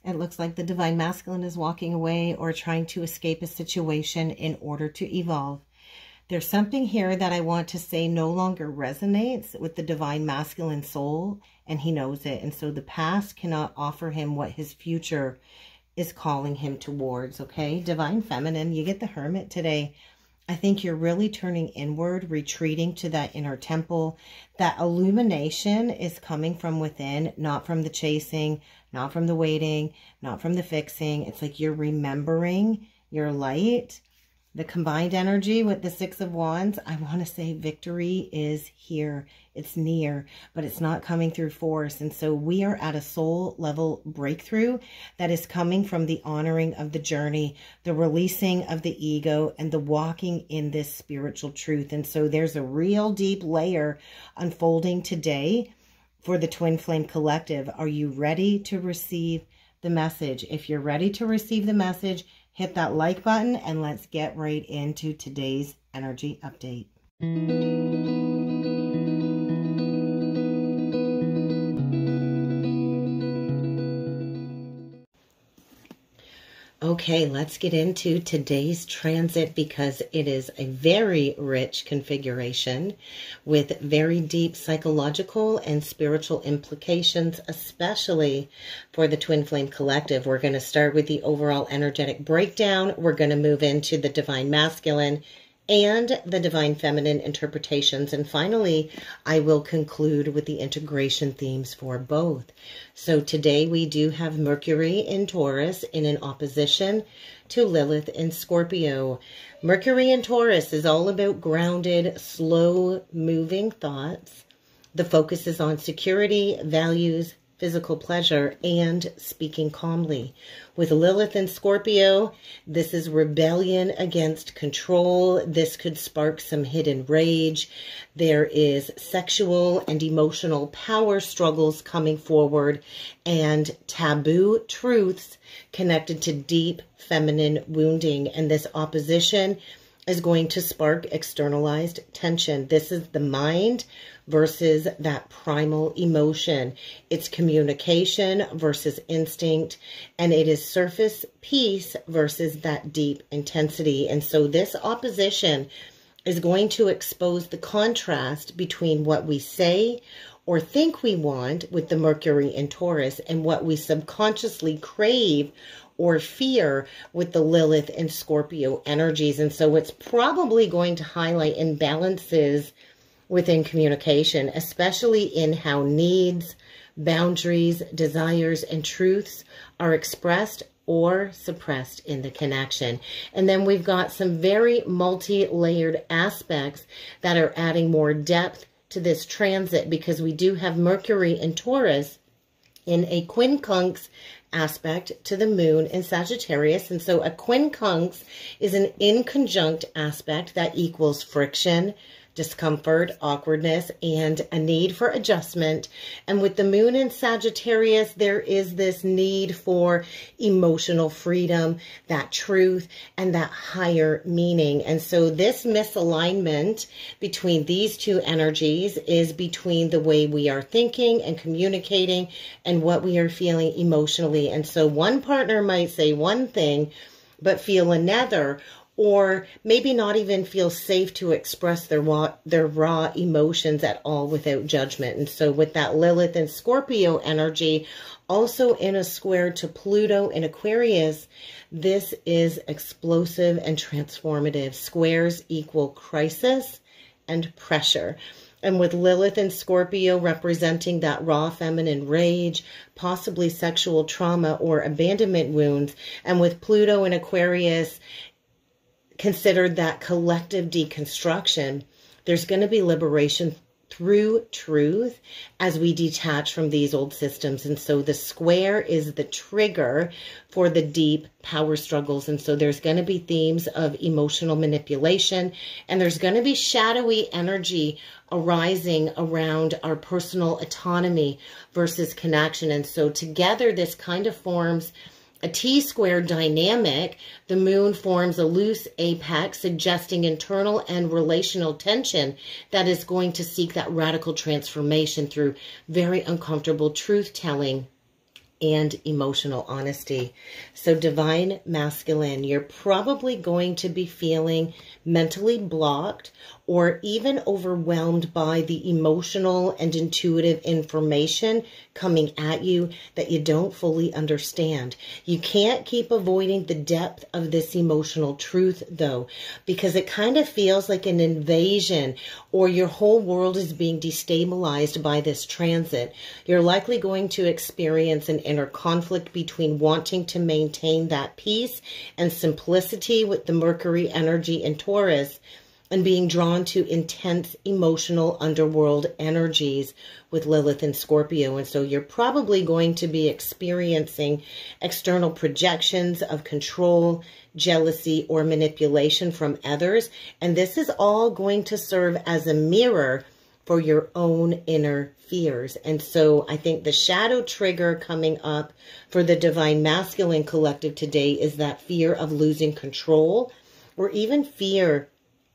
It looks like the divine masculine is walking away or trying to escape a situation in order to evolve. There's something here that I want to say no longer resonates with the divine masculine soul, and he knows it. And so the past cannot offer him what his future is calling him towards, okay? Divine feminine, you get the Hermit today. I think you're really turning inward, retreating to that inner temple. That illumination is coming from within, not from the chasing, not from the waiting, not from the fixing. It's like you're remembering your light. The combined energy with the Six of Wands, I want to say victory is here. It's near, but it's not coming through force. And so we are at a soul level breakthrough that is coming from the honoring of the journey, the releasing of the ego, and the walking in this spiritual truth. And so there's a real deep layer unfolding today for the Twin Flame Collective. Are you ready to receive the message? If you're ready to receive the message, hit that like button and let's get right into today's energy update. Okay, let's get into today's transit because it is a very rich configuration with very deep psychological and spiritual implications, especially for the Twin Flame Collective. We're going to start with the overall energetic breakdown. We're going to move into the Divine Masculine and the Divine Feminine interpretations. And finally, I will conclude with the integration themes for both. So today we do have Mercury in Taurus in an opposition to Lilith in Scorpio. Mercury in Taurus is all about grounded, slow-moving thoughts. The focus is on security, values, physical pleasure, and speaking calmly. With Lilith and Scorpio, this is rebellion against control. This could spark some hidden rage. There is sexual and emotional power struggles coming forward and taboo truths connected to deep feminine wounding. And this opposition is going to spark externalized tension. This is the mind versus that primal emotion. It's communication versus instinct, and it is surface peace versus that deep intensity. And so this opposition is going to expose the contrast between what we say or think we want with the Mercury in Taurus and what we subconsciously crave or fear with the Lilith and Scorpio energies. And so it's probably going to highlight imbalances within communication, especially in how needs, boundaries, desires, and truths are expressed or suppressed in the connection. And then we've got some very multi-layered aspects that are adding more depth to this transit because we do have Mercury in Taurus in a quincunx aspect to the moon in Sagittarius. And so a quincunx is an inconjunct aspect that equals friction, discomfort, awkwardness, and a need for adjustment. And with the moon in Sagittarius, there is this need for emotional freedom, that truth, and that higher meaning. And so this misalignment between these two energies is between the way we are thinking and communicating and what we are feeling emotionally. And so one partner might say one thing, but feel another, or maybe not even feel safe to express their raw emotions at all without judgment. And so with that Lilith and Scorpio energy, also in a square to Pluto in Aquarius, this is explosive and transformative. Squares equal crisis and pressure. And with Lilith and Scorpio representing that raw feminine rage, possibly sexual trauma or abandonment wounds, and with Pluto in Aquarius, considered that collective deconstruction, there's going to be liberation through truth as we detach from these old systems. And so the square is the trigger for the deep power struggles. And so there's going to be themes of emotional manipulation, and there's going to be shadowy energy arising around our personal autonomy versus connection. And so together, this kind of forms a T-square dynamic. The moon forms a loose apex, suggesting internal and relational tension that is going to seek that radical transformation through very uncomfortable truth-telling and emotional honesty. So divine masculine, you're probably going to be feeling mentally blocked or even overwhelmed by the emotional and intuitive information coming at you that you don't fully understand. You can't keep avoiding the depth of this emotional truth though, because it kind of feels like an invasion, or your whole world is being destabilized by this transit. You're likely going to experience an inner conflict between wanting to maintain that peace and simplicity with the Mercury energy in Taurus, and being drawn to intense emotional underworld energies with Lilith and Scorpio. And so you're probably going to be experiencing external projections of control, jealousy, or manipulation from others. And this is all going to serve as a mirror for your own inner fears. And so I think the shadow trigger coming up for the Divine Masculine Collective today is that fear of losing control, or even fear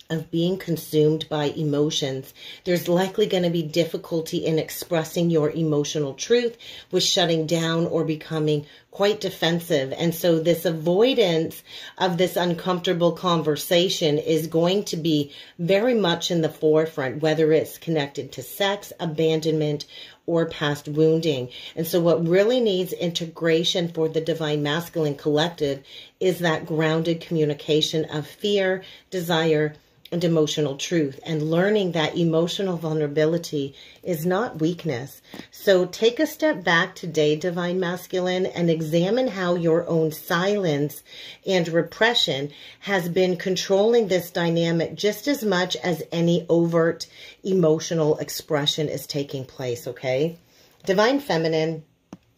of being consumed by emotions. There's likely going to be difficulty in expressing your emotional truth, with shutting down or becoming quite defensive. And so this avoidance of this uncomfortable conversation is going to be very much in the forefront, whether it's connected to sex, abandonment, or past wounding. And so what really needs integration for the Divine Masculine Collective is that grounded communication of fear, desire, and emotional truth, and learning that emotional vulnerability is not weakness. So take a step back today, Divine Masculine, and examine how your own silence and repression has been controlling this dynamic just as much as any overt emotional expression is taking place, okay? Divine Feminine,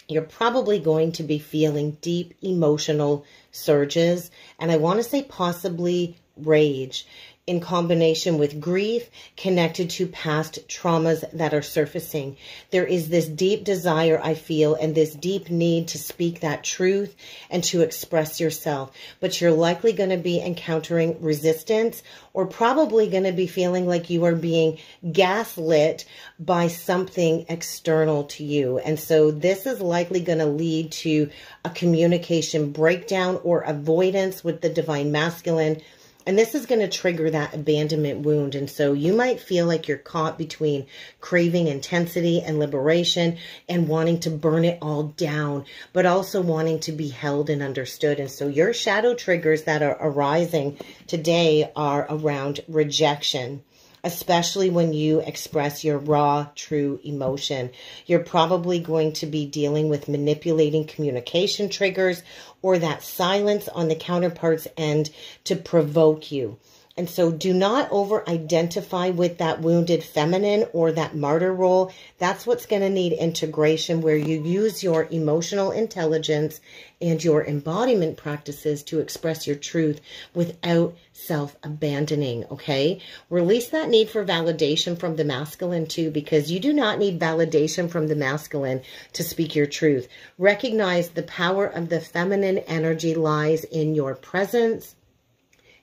you're probably going to be feeling deep emotional surges, and I want to say possibly rage, in combination with grief connected to past traumas that are surfacing. There is this deep desire, I feel, and this deep need to speak that truth and to express yourself. But you're likely going to be encountering resistance, or probably going to be feeling like you are being gaslit by something external to you. And so this is likely going to lead to a communication breakdown or avoidance with the Divine Masculine. And this is going to trigger that abandonment wound. And so you might feel like you're caught between craving intensity and liberation and wanting to burn it all down, but also wanting to be held and understood. And so your shadow triggers that are arising today are around rejection, especially when you express your raw, true emotion. You're probably going to be dealing with manipulating communication triggers, or that silence on the counterpart's end to provoke you. And so do not over-identify with that wounded feminine or that martyr role. That's what's going to need integration, where you use your emotional intelligence and your embodiment practices to express your truth without self-abandoning, okay? Release that need for validation from the masculine too, because you do not need validation from the masculine to speak your truth. Recognize the power of the feminine energy lies in your presence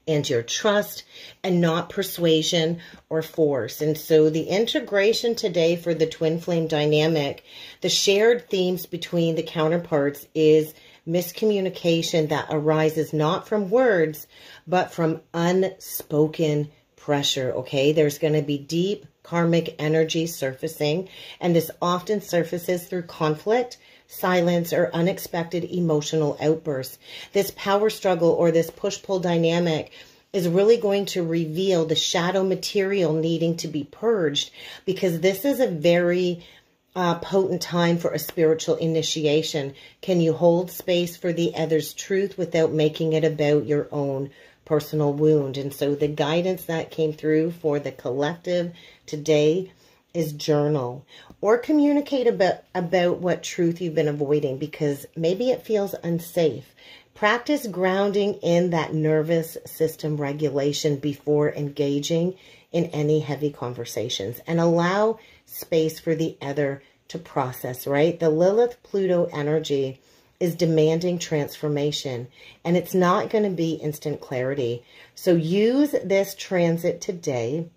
and your trust, and not persuasion or force. And so the integration today for the twin flame dynamic, the shared themes between the counterparts is miscommunication that arises not from words, but from unspoken pressure, okay? There's going to be deep karmic energy surfacing, and this often surfaces through conflict, silence, or unexpected emotional outbursts. This power struggle or this push-pull dynamic is really going to reveal the shadow material needing to be purged, because this is a very potent time for a spiritual initiation. Can you hold space for the other's truth without making it about your own personal wound? And so the guidance that came through for the collective today is journal or communicate about what truth you've been avoiding, because maybe it feels unsafe. Practice grounding in that nervous system regulation before engaging in any heavy conversations, and allow space for the other to process, right? The Lilith Pluto energy is demanding transformation, and it's not going to be instant clarity. So use this transit today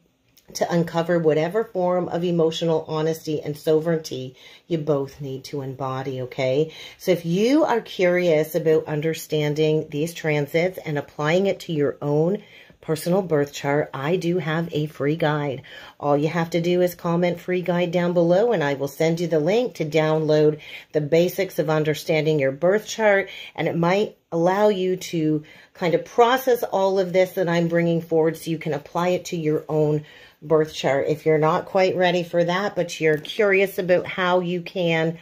to uncover whatever form of emotional honesty and sovereignty you both need to embody, okay? So if you are curious about understanding these transits and applying it to your own personal birth chart, I do have a free guide. All you have to do is comment free guide down below, and I will send you the link to download the basics of understanding your birth chart, and it might allow you to kind of process all of this that I'm bringing forward so you can apply it to your own birth chart. If you're not quite ready for that, but you're curious about how you can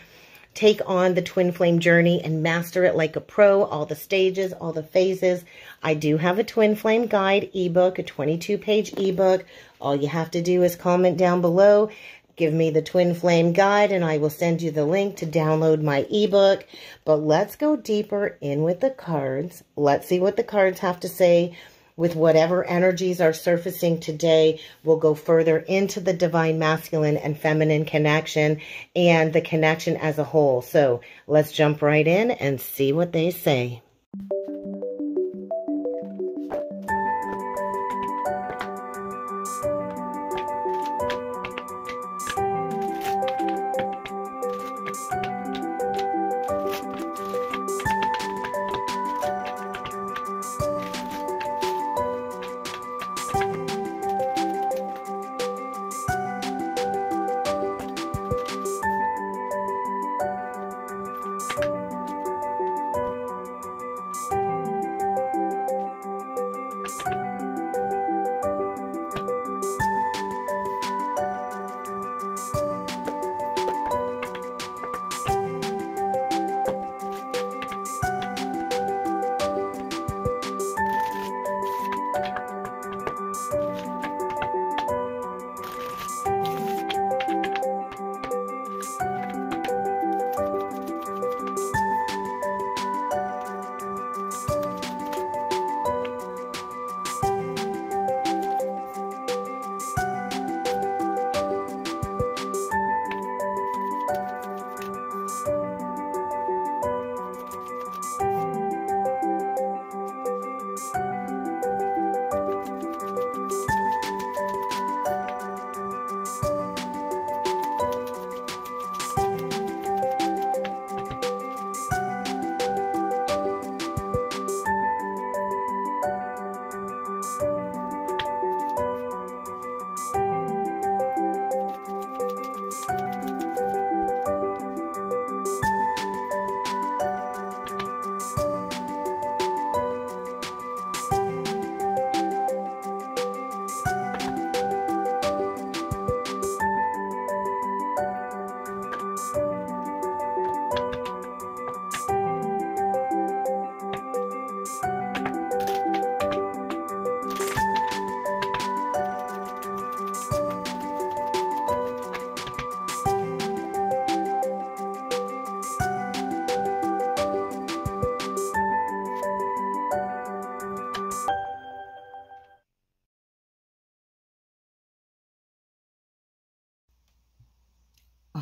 take on the twin flame journey and master it like a pro, all the stages, all the phases, I do have a twin flame guide ebook, a 22-page ebook. All you have to do is comment down below, give me the twin flame guide, and I will send you the link to download my ebook. But let's go deeper in with the cards. Let's see what the cards have to say. With whatever energies are surfacing today, we'll go further into the divine masculine and feminine connection and the connection as a whole. So let's jump right in and see what they say.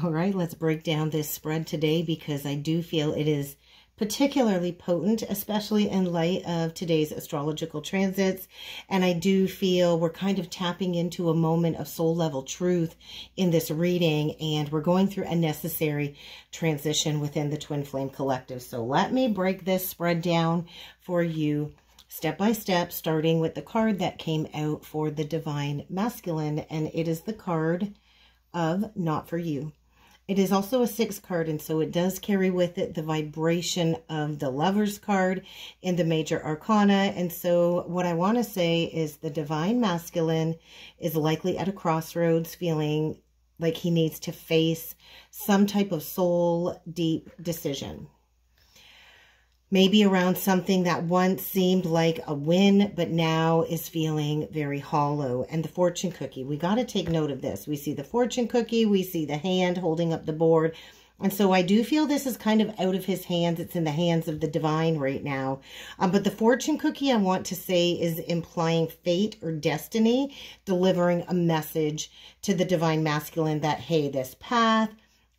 All right, let's break down this spread today because I do feel it is particularly potent, especially in light of today's astrological transits. And I do feel we're kind of tapping into a moment of soul level truth in this reading, and we're going through a necessary transition within the Twin Flame Collective. So let me break this spread down for you step by step, starting with the card that came out for the Divine Masculine, and it is the card of Not For You. It is also a 6 card, and so it does carry with it the vibration of the Lover's card in the Major Arcana. And so what I want to say is the Divine Masculine is likely at a crossroads, feeling like he needs to face some type of soul deep decision. Maybe around something that once seemed like a win, but now is feeling very hollow. And the fortune cookie, we got to take note of this. We see the fortune cookie, we see the hand holding up the board. And so I do feel this is kind of out of his hands. It's in the hands of the divine right now. But the fortune cookie, I want to say, is implying fate or destiny, delivering a message to the Divine Masculine that, hey, this path,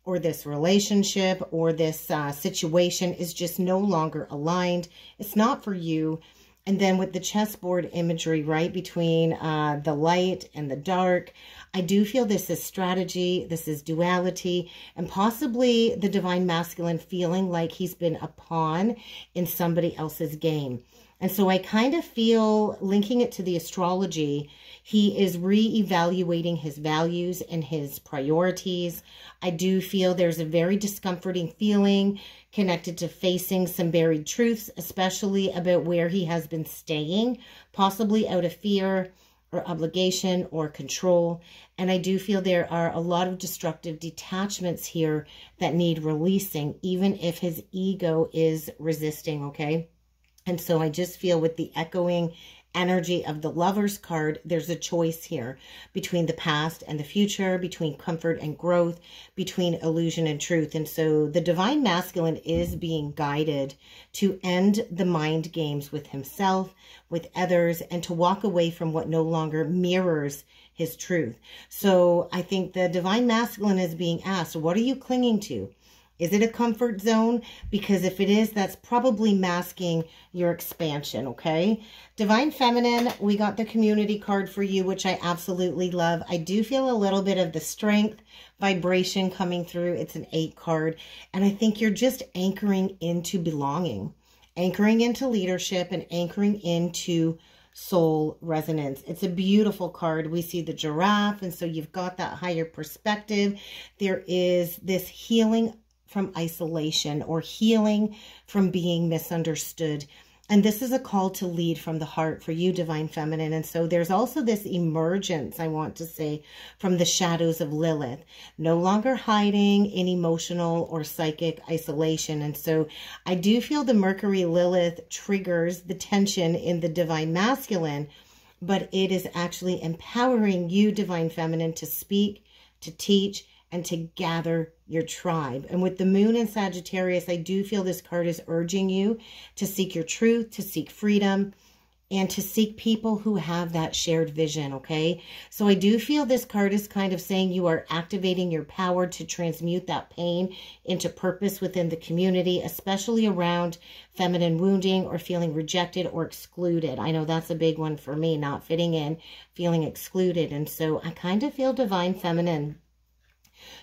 or this relationship, or this situation is just no longer aligned. It's not for you. And then with the chessboard imagery, right, between the light and the dark, I do feel this is strategy, this is duality, and possibly the divine masculine feeling like he's been a pawn in somebody else's game. And so I kind of feel, linking it to the astrology, he is re-evaluating his values and his priorities. I do feel there's a very discomforting feeling connected to facing some buried truths, especially about where he has been staying, possibly out of fear or obligation or control. And I do feel there are a lot of destructive detachments here that need releasing, even if his ego is resisting, okay? And so I just feel with the echoing energy of the Lover's card, there's a choice here between the past and the future, between comfort and growth, between illusion and truth. And so the divine masculine is being guided to end the mind games with himself, with others, and to walk away from what no longer mirrors his truth. So I think the divine masculine is being asked, what are you clinging to? Is it a comfort zone? Because if it is, that's probably masking your expansion, okay? Divine Feminine, we got the community card for you, which I absolutely love. I do feel a little bit of the strength vibration coming through. It's an 8 card. And I think you're just anchoring into belonging, anchoring into leadership, and anchoring into soul resonance. It's a beautiful card. We see the giraffe, and so you've got that higher perspective. There is this healing from isolation or healing from being misunderstood. And this is a call to lead from the heart for you, Divine Feminine. And so there's also this emergence, I want to say, from the shadows of Lilith, no longer hiding in emotional or psychic isolation. And so I do feel the Mercury Lilith triggers the tension in the Divine Masculine, but it is actually empowering you, Divine Feminine, to speak, to teach, and to gather your tribe. And with the moon in Sagittarius, I do feel this card is urging you to seek your truth, to seek freedom, and to seek people who have that shared vision, okay? So I do feel this card is kind of saying you are activating your power to transmute that pain into purpose within the community, especially around feminine wounding or feeling rejected or excluded. I know that's a big one for me, not fitting in, feeling excluded. And so I kind of feel, Divine Feminine,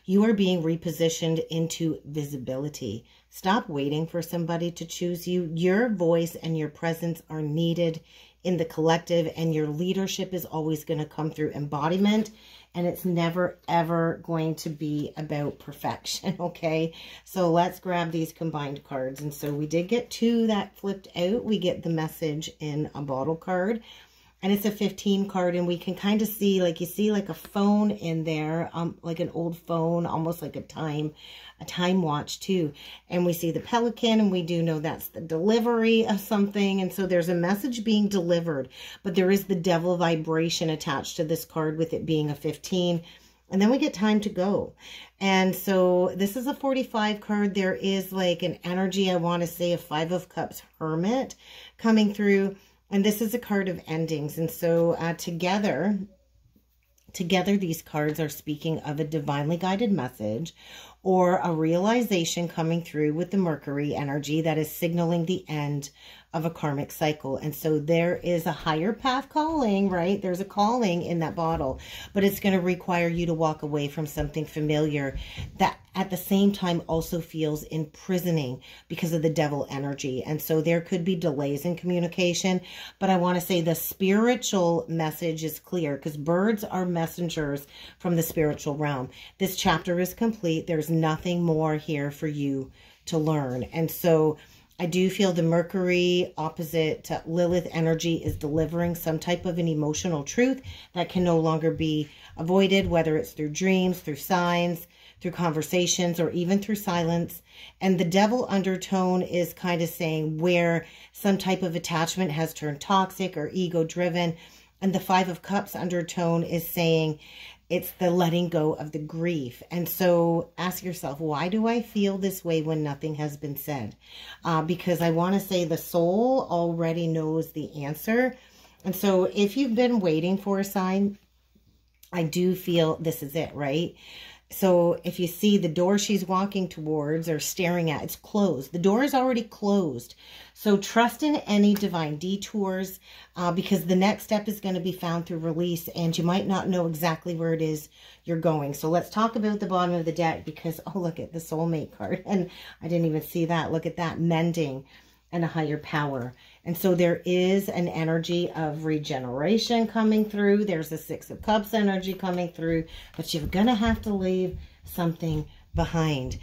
you are being repositioned into visibility. Stop waiting for somebody to choose you. Your voice and your presence are needed in the collective, and your leadership is always going to come through embodiment, and it's never, ever going to be about perfection, okay? So let's grab these combined cards. And so we did get 2 that flipped out. We get the message in a bottle card. And it's a 15 card, and we can kind of see, like, you see like a phone in there, like an old phone, almost like a time watch too. And we see the pelican, and we do know that's the delivery of something. And so there's a message being delivered, but there is the devil vibration attached to this card with it being a 15. And then we get time to go. And so this is a 45 card. There is like an energy, I want to say, a 5 of Cups Hermit coming through. And this is a card of endings. And so together, these cards are speaking of a divinely guided message or a realization coming through with the Mercury energy that is signaling the end of a karmic cycle. And so there is a higher path calling, right? There's a calling in that bottle, but it's going to require you to walk away from something familiar that at the same time also feels imprisoning because of the devil energy. And so there could be delays in communication, but I want to say the spiritual message is clear because birds are messengers from the spiritual realm. This chapter is complete. There's nothing more here for you to learn. And so I do feel the Mercury opposite Lilith energy is delivering some type of an emotional truth that can no longer be avoided, whether it's through dreams, through signs, through conversations, or even through silence. And the devil undertone is kind of saying where some type of attachment has turned toxic or ego-driven. And the 5 of Cups undertone is saying it's the letting go of the grief. And so ask yourself, why do I feel this way when nothing has been said? Because I want to say the soul already knows the answer. And so if you've been waiting for a sign, I do feel this is it, right? So if you see the door she's walking towards or staring at, it's closed. The door is already closed. So trust in any divine detours because the next step is going to be found through release, and you might not know exactly where it is you're going. So let's talk about the bottom of the deck because, oh, look at the soulmate card. And I didn't even see that. Look at that, mending and a higher power. And so there is an energy of regeneration coming through. There's a Six of Cups energy coming through, but you're going to have to leave something behind.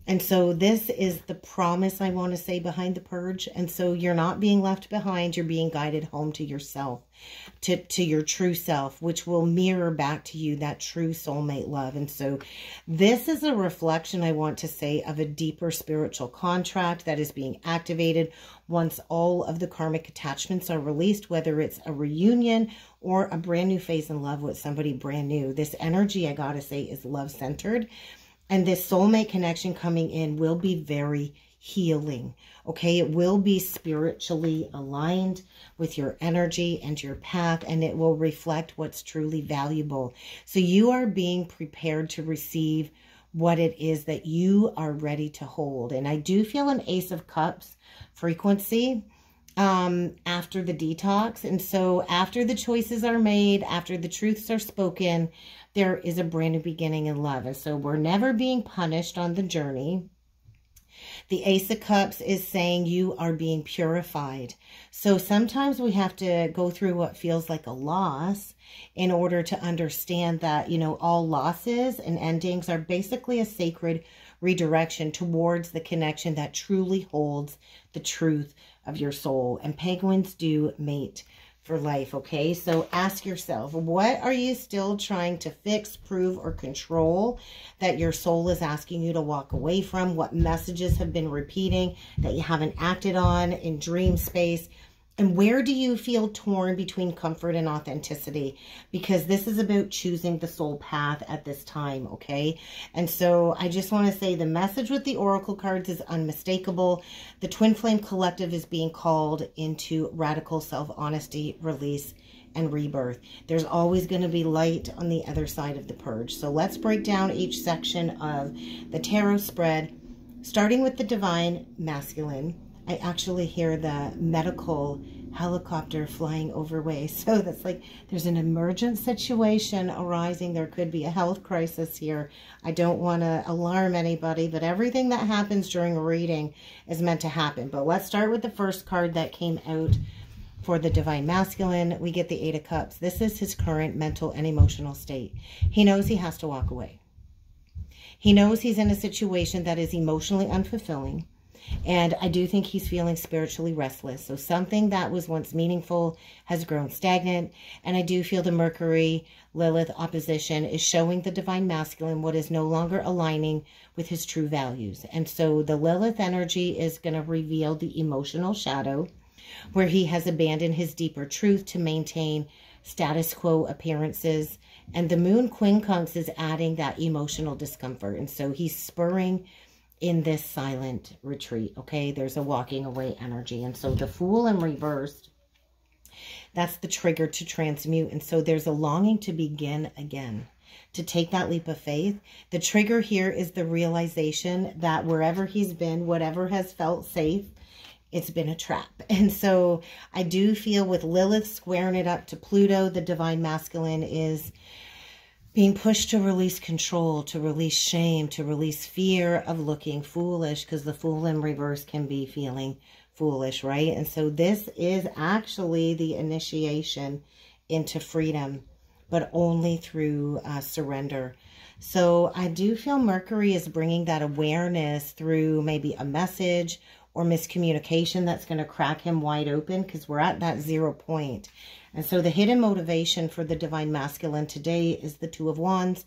And so this is the promise, I want to say, behind the purge. And so you're not being left behind. You're being guided home to yourself, to your true self, which will mirror back to you that true soulmate love. And so this is a reflection, I want to say, of a deeper spiritual contract that is being activated once all of the karmic attachments are released, whether it's a reunion or a brand new phase in love with somebody brand new. This energy, I gotta say, is love-centered. And this soulmate connection coming in will be very healing, okay? It will be spiritually aligned with your energy and your path, and it will reflect what's truly valuable. So you are being prepared to receive what it is that you are ready to hold. And I do feel an Ace of Cups frequency after the detox. And so after the choices are made, after the truths are spoken, there is a brand new beginning in love. And so we're never being punished on the journey. The Ace of Cups is saying you are being purified. So sometimes we have to go through what feels like a loss in order to understand that, you know, all losses and endings are basically a sacred redirection towards the connection that truly holds the truth of your soul. And penguins do mate for life, okay? So ask yourself, what are you still trying to fix, prove, or control that your soul is asking you to walk away from? What messages have been repeating that you haven't acted on in dream space? And where do you feel torn between comfort and authenticity? Because this is about choosing the soul path at this time, okay? And so I just want to say the message with the Oracle cards is unmistakable. The Twin Flame Collective is being called into radical self-honesty, release, and rebirth. There's always going to be light on the other side of the purge. So let's break down each section of the tarot spread, starting with the Divine Masculine. I actually hear the medical helicopter flying overway. So that's like there's an emergent situation arising. There could be a health crisis here. I don't want to alarm anybody, but everything that happens during a reading is meant to happen. But let's start with the first card that came out for the Divine Masculine. We get the Eight of Cups. This is his current mental and emotional state. He knows he has to walk away. He knows he's in a situation that is emotionally unfulfilling. And I do think he's feeling spiritually restless. So something that was once meaningful has grown stagnant. And I do feel the Mercury Lilith opposition is showing the Divine Masculine what is no longer aligning with his true values. And so the Lilith energy is going to reveal the emotional shadow where he has abandoned his deeper truth to maintain status quo appearances. And the Moon Quincunx is adding that emotional discomfort. And so he's spurring in this silent retreat, okay? There's a walking away energy. And so the Fool in reversed, that's the trigger to transmute. And so there's a longing to begin again, to take that leap of faith. The trigger here is the realization that wherever he's been, whatever has felt safe, it's been a trap. And so I do feel with Lilith squaring it up to Pluto, the Divine Masculine is being pushed to release control, to release shame, to release fear of looking foolish, because the Fool in reverse can be feeling foolish, right? And so this is actually the initiation into freedom, but only through surrender. So I do feel Mercury is bringing that awareness through maybe a message or miscommunication that's going to crack him wide open, because we're at that 0 point. And so the hidden motivation for the Divine Masculine today is the Two of Wands,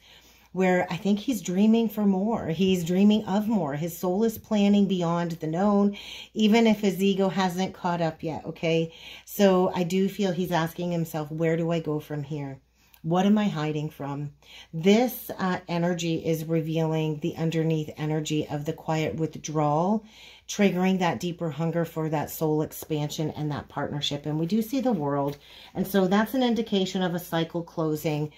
where I think he's dreaming for more. He's dreaming of more. His soul is planning beyond the known, even if his ego hasn't caught up yet, okay? So I do feel he's asking himself, where do I go from here? What am I hiding from? This energy is revealing the underneath energy of the quiet withdrawal, triggering that deeper hunger for that soul expansion and that partnership. And we do see the World. And so that's an indication of a cycle closing.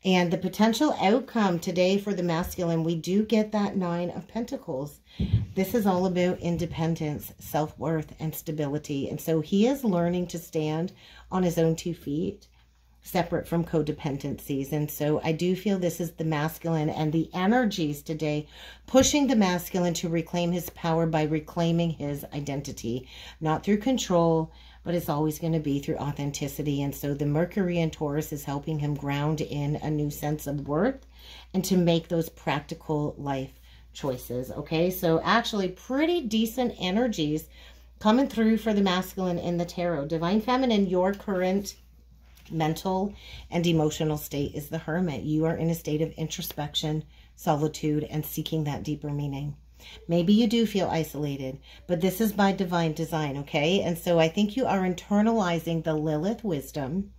And the potential outcome today for the masculine, we do get that 9 of Pentacles. This is all about independence, self-worth, and stability. And so he is learning to stand on his own 2 feet, separate from codependencies. And so I do feel this is the masculine and the energies today pushing the masculine to reclaim his power by reclaiming his identity, not through control, but it's always going to be through authenticity. And so the Mercury in Taurus is helping him ground in a new sense of worth and to make those practical life choices. Okay, so actually pretty decent energies coming through for the masculine in the tarot. Divine Feminine, your current mental and emotional state is the Hermit. You are in a state of introspection, solitude, and seeking that deeper meaning. Maybe you do feel isolated, but this is by divine design, okay? And so I think you are internalizing the Lilith wisdom.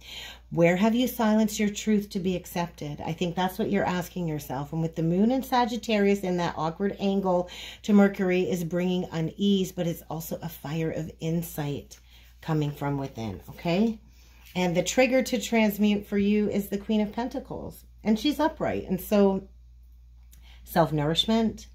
Where have you silenced your truth to be accepted? I think that's what you're asking yourself. And with the moon in Sagittarius in that awkward angle to Mercury is bringing unease, but it's also a fire of insight coming from within, okay? And the trigger to transmute for you is the Queen of Pentacles. And she's upright. And so self-nourishment,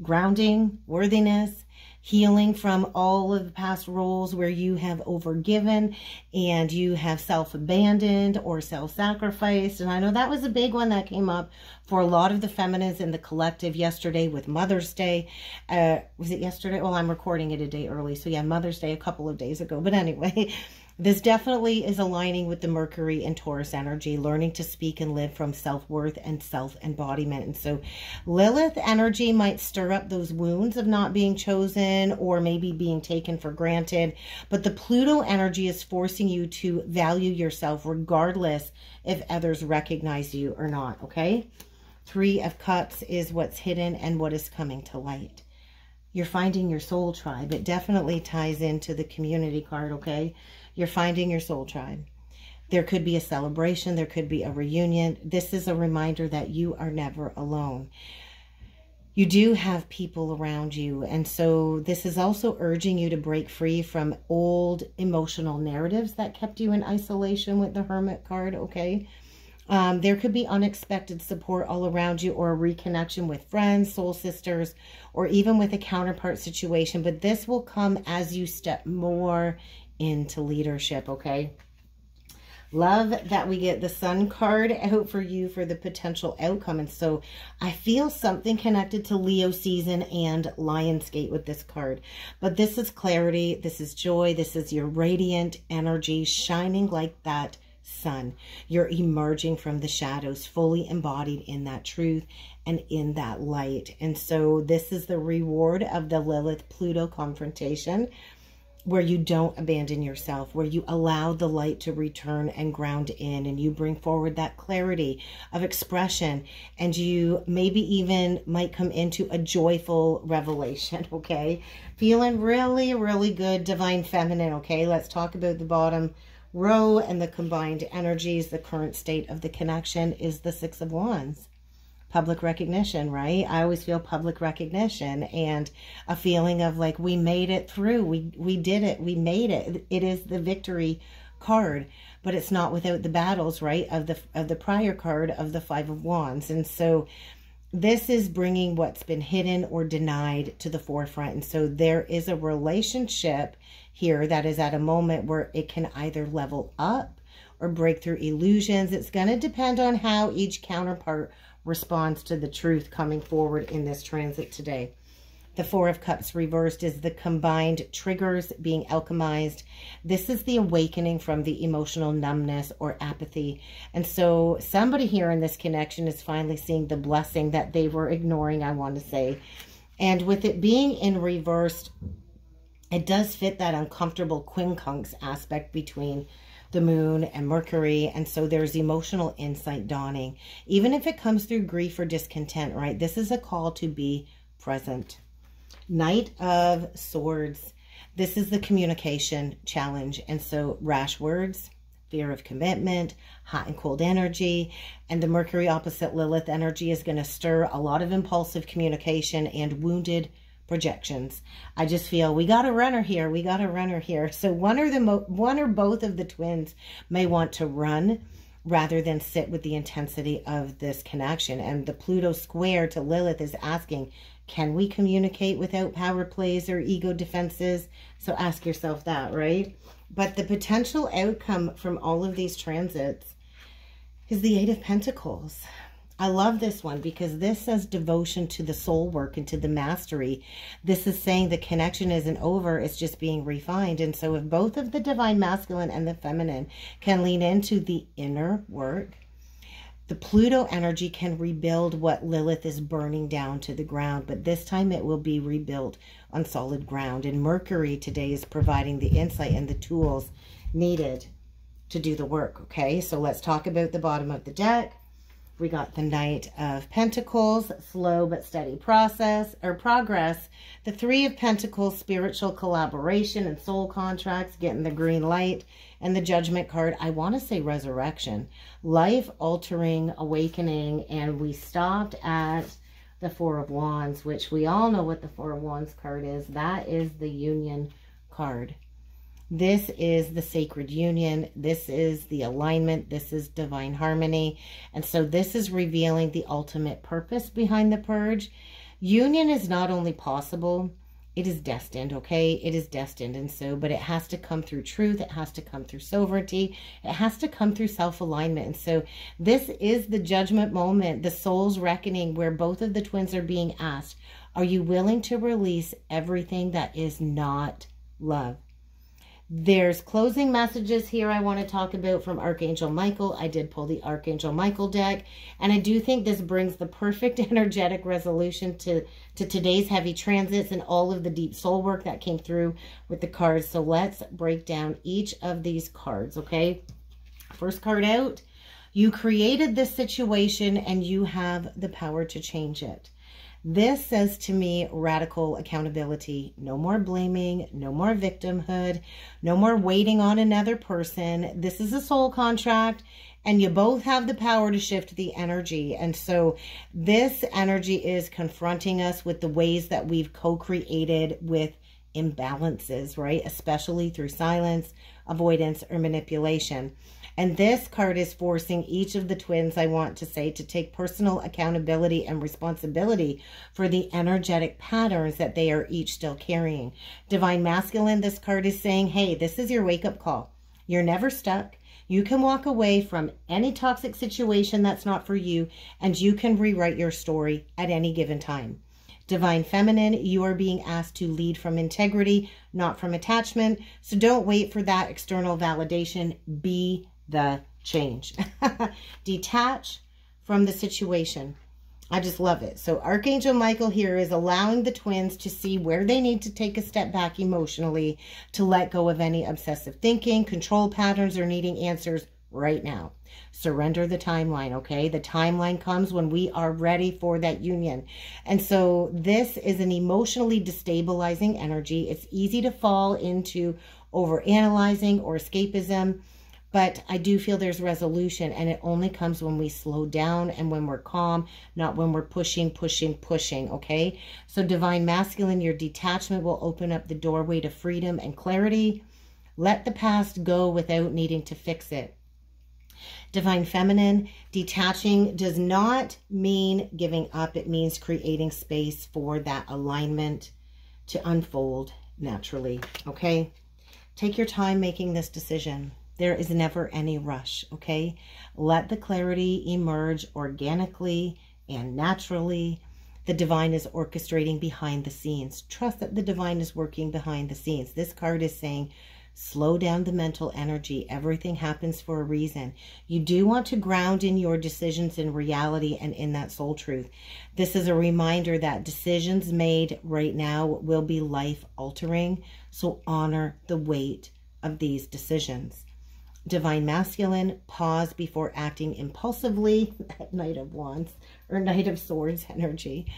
grounding, worthiness, healing from all of the past roles where you have overgiven and you have self-abandoned or self-sacrificed. And I know that was a big one that came up for a lot of the feminines in the collective yesterday with Mother's Day. Was it yesterday? Well, I'm recording it a day early. So yeah, Mother's Day a couple of days ago. But anyway, this definitely is aligning with the Mercury and Taurus energy, learning to speak and live from self-worth and self-embodiment. And so Lilith energy might stir up those wounds of not being chosen or maybe being taken for granted. But the Pluto energy is forcing you to value yourself regardless if others recognize you or not, okay? 3 of Cups is what's hidden and what is coming to light. You're finding your soul tribe. It definitely ties into the community card, okay? You're finding your soul tribe. There could be a celebration. There could be a reunion. This is a reminder that you are never alone. You do have people around you. And so this is also urging you to break free from old emotional narratives that kept you in isolation with the Hermit card, okay? There could be unexpected support all around you or a reconnection with friends, soul sisters, or even with a counterpart situation. But this will come as you step more into leadership, okay? Love that we get the Sun card out for you for the potential outcome. And so I feel something connected to Leo season and Lionsgate with this card. But this is clarity. This is joy. This is your radiant energy shining like that sun. You're emerging from the shadows, fully embodied in that truth and in that light. And so this is the reward of the Lilith-Pluto confrontation, where you don't abandon yourself, where you allow the light to return and ground in, and you bring forward that clarity of expression, and you maybe even might come into a joyful revelation, okay? Feeling really, really good, Divine Feminine, okay? Let's talk about the bottom row and the combined energies. The current state of the connection is the 6 of Wands. Public recognition, right? I always feel public recognition and a feeling of like we made it through. We did it. We made it. It is the victory card, but it's not without the battles, right? Of the prior card of the 5 of Wands. And so this is bringing what's been hidden or denied to the forefront. And so there is a relationship here that is at a moment where it can either level up or break through illusions. It's going to depend on how each counterpart responds to the truth coming forward in this transit today. The 4 of Cups reversed is the combined triggers being alchemized. This is the awakening from the emotional numbness or apathy. And so somebody here in this connection is finally seeing the blessing that they were ignoring, I want to say. And with it being in reversed, it does fit that uncomfortable quincunx aspect between the moon and Mercury. And so there's emotional insight dawning, even if it comes through grief or discontent, right? This is a call to be present. Knight of Swords. This is the communication challenge. And so rash words, fear of commitment, hot and cold energy, and the Mercury opposite Lilith energy is going to stir a lot of impulsive communication and wounded projections. I just feel we got a runner here. We got a runner here. So one or both of the twins may want to run rather than sit with the intensity of this connection. And the Pluto square to Lilith is asking, can we communicate without power plays or ego defenses? So ask yourself that, right? But the potential outcome from all of these transits is the Eight of Pentacles. I love this one because this says devotion to the soul work and to the mastery. This is saying the connection isn't over, it's just being refined. And so if both of the divine masculine and the feminine can lean into the inner work, the Pluto energy can rebuild what Lilith is burning down to the ground, but this time it will be rebuilt on solid ground. And Mercury today is providing the insight and the tools needed to do the work, okay? So let's talk about the bottom of the deck. We got the Knight of Pentacles, slow but steady progress. The Three of Pentacles, spiritual collaboration and soul contracts, getting the green light. And the Judgment card, I want to say resurrection, life-altering awakening. And we stopped at the Four of Wands, which we all know what the Four of Wands card is. That is the union card. This is the sacred union. This is the alignment. This is divine harmony. And so this is revealing the ultimate purpose behind the purge. Union is not only possible, it is destined, okay? It is destined. And so, but it has to come through truth. It has to come through sovereignty. It has to come through self-alignment. And so this is the judgment moment, the soul's reckoning, where both of the twins are being asked, are you willing to release everything that is not love? There's closing messages here I want to talk about from Archangel Michael. I did pull the Archangel Michael deck, and I do think this brings the perfect energetic resolution to today's heavy transits and all of the deep soul work that came through with the cards. So let's break down each of these cards, okay? First card out, you created this situation and you have the power to change it. This says to me radical accountability. No more blaming, no more victimhood, no more waiting on another person. This is a soul contract and you both have the power to shift the energy. And so this energy is confronting us with the ways that we've co-created with imbalances, right? Especially through silence, avoidance, or manipulation. And this card is forcing each of the twins, I want to say, to take personal accountability and responsibility for the energetic patterns that they are each still carrying. Divine Masculine, this card is saying, hey, this is your wake-up call. You're never stuck. You can walk away from any toxic situation that's not for you, and you can rewrite your story at any given time. Divine Feminine, you are being asked to lead from integrity, not from attachment. So don't wait for that external validation. Be the change. Detach from the situation. I just love it. So Archangel Michael here is allowing the twins to see where they need to take a step back emotionally, to let go of any obsessive thinking, control patterns, or needing answers right now. Surrender the timeline, okay? The timeline comes when we are ready for that union. And so this is an emotionally destabilizing energy. It's easy to fall into overanalyzing or escapism, but I do feel there's resolution, and it only comes when we slow down and when we're calm, not when we're pushing, okay? So Divine Masculine, your detachment will open up the doorway to freedom and clarity. Let the past go without needing to fix it. Divine Feminine, detaching does not mean giving up. It means creating space for that alignment to unfold naturally, okay? Take your time making this decision. There is never any rush, okay? Let the clarity emerge organically and naturally. The divine is orchestrating behind the scenes. Trust that the divine is working behind the scenes. This card is saying, slow down the mental energy. Everything happens for a reason. You do want to ground in your decisions in reality and in that soul truth. This is a reminder that decisions made right now will be life-altering. So honor the weight of these decisions. Divine Masculine, pause before acting impulsively. Knight of Wands or Knight of Swords energy.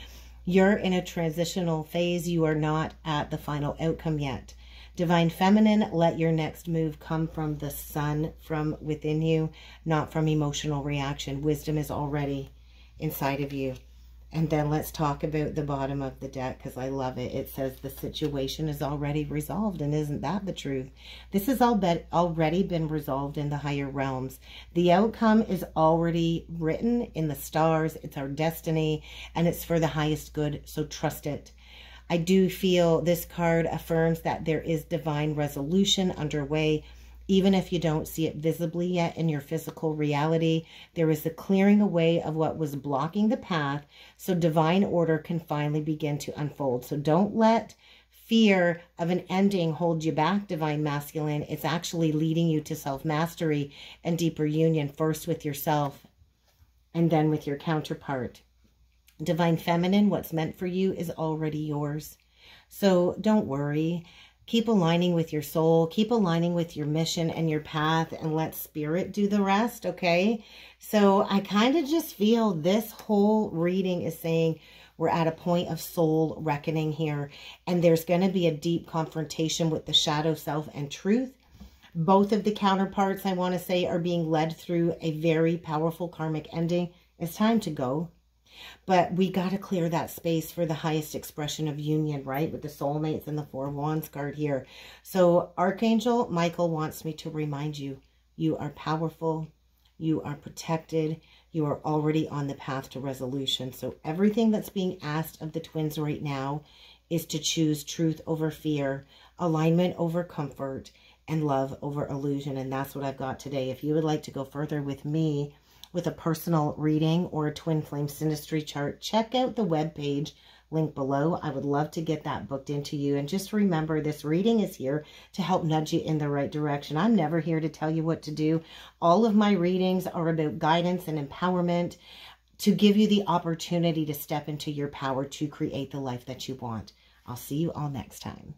You're in a transitional phase. You are not at the final outcome yet. Divine Feminine, let your next move come from the sun, from within you, not from emotional reaction. Wisdom is already inside of you. And then let's talk about the bottom of the deck, because I love it. It says the situation is already resolved. And isn't that the truth? This has already been resolved in the higher realms. The outcome is already written in the stars. It's our destiny, and it's for the highest good. So trust it. I do feel this card affirms that there is divine resolution underway. Even if you don't see it visibly yet in your physical reality, there is the clearing away of what was blocking the path, so divine order can finally begin to unfold. So don't let fear of an ending hold you back, divine masculine. It's actually leading you to self-mastery and deeper union, first with yourself and then with your counterpart. Divine feminine, what's meant for you is already yours. So don't worry. Keep aligning with your soul. Keep aligning with your mission and your path, and let spirit do the rest, okay? So I kind of just feel this whole reading is saying we're at a point of soul reckoning here, and there's going to be a deep confrontation with the shadow self and truth. Both of the counterparts, I want to say, are being led through a very powerful karmic ending. It's time to go. But we got to clear that space for the highest expression of union, right? With the soulmates and the Four Wands card here. So Archangel Michael wants me to remind you, you are powerful, you are protected, you are already on the path to resolution. So everything that's being asked of the twins right now is to choose truth over fear, alignment over comfort, and love over illusion. And that's what I've got today. If you would like to go further with me, with a personal reading or a twin flame synastry chart, check out the webpage link below. I would love to get that booked into you. And just remember, this reading is here to help nudge you in the right direction. I'm never here to tell you what to do. All of my readings are about guidance and empowerment to give you the opportunity to step into your power to create the life that you want. I'll see you all next time.